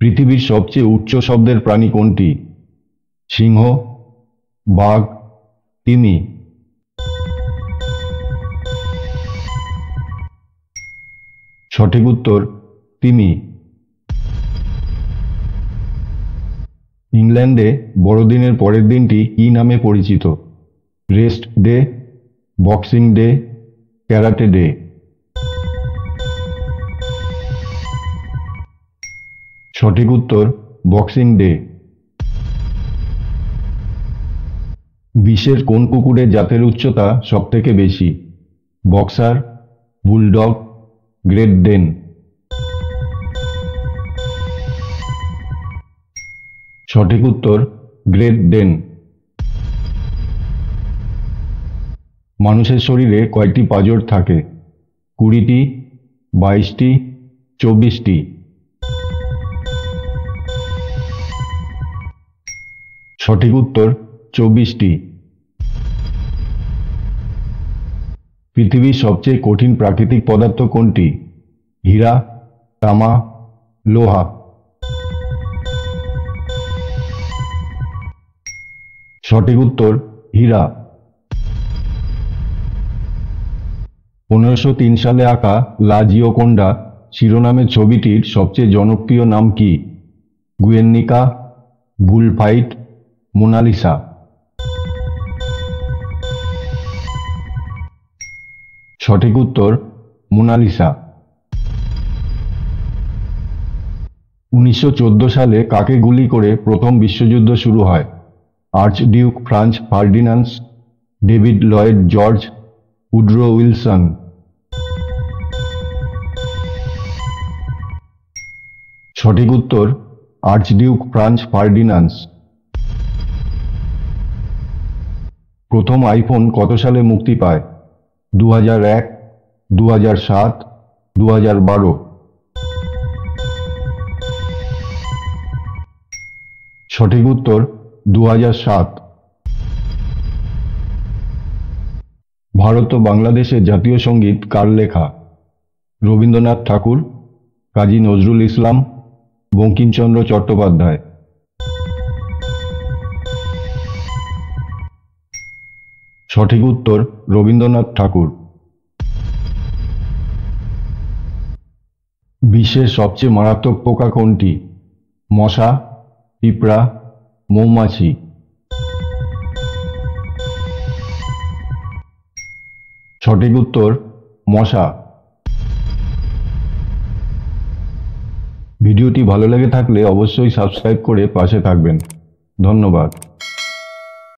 পৃথিবীর সবচেয়ে উচ্চ শব্দের প্রাণী কোনটি? সিংহ, বাঘ, তিমি। সঠিক উত্তর তিমি। ইংল্যান্ডে বড়দিনের পরের দিনটি কী নামে পরিচিত? Rest day, boxing day, karate day. সঠিক উত্তর বক্সিং ডে। বিশ্বের কোন কুকুরের জাতের উচ্চতা সবথেকে বেশি? বক্সার, বুলডগ, গ্রেট ডেন। সঠিক উত্তর গ্রেট ডেন। মানুষের শরীরে কয়টি পাঁজর থাকে? 20টি, 22টি, 24টি। সঠিক উত্তর 24টি। পৃথিবীর সবচেয়ে কঠিন প্রাকৃতিক পদার্থ কোনটি? হীরা, তামা, লোহা। সঠিক উত্তর হীরা। 1503 সালে আঁকা লা জিওকোন্ডা শিরোনামের ছবিটির সবচেয়ে জনপ্রিয় নাম কি? Guernica, বুলফাইট, Mona Lisa. সঠিক উত্তর মোনালিসা। 1914 সালে কাকে গুলি করে প্রথম বিশ্বযুদ্ধ শুরু হয়? Archduke Franz Ferdinand, David Lloyd George, Woodrow Wilson. সঠিক উত্তর আর্চডিউক ফ্রাঞ্জ ফার্ডিনান্ড। প্রথম আইফোন কত সালে মুক্তি পায়? 2001, 2007, 2012। সঠিক উত্তর 2007। ভারত ও বাংলাদেশের জাতীয় সঙ্গীত কার লেখা? রবীন্দ্রনাথ ঠাকুর, কাজী নজরুল ইসলাম, বঙ্কিমচন্দ্র চট্টোপাধ্যায়। সঠিক উত্তর রবীন্দ্রনাথ ঠাকুর। বিশ্বের সবচেয়ে মারাত্মক পোকা কোনটি? মশা, পিঁপড়া, মৌমাছি। সঠিক উত্তর মশা। ভিডিওটি ভালো লেগে থাকলে অবশ্যই সাবস্ক্রাইব করে পাশে থাকবেন। ধন্যবাদ।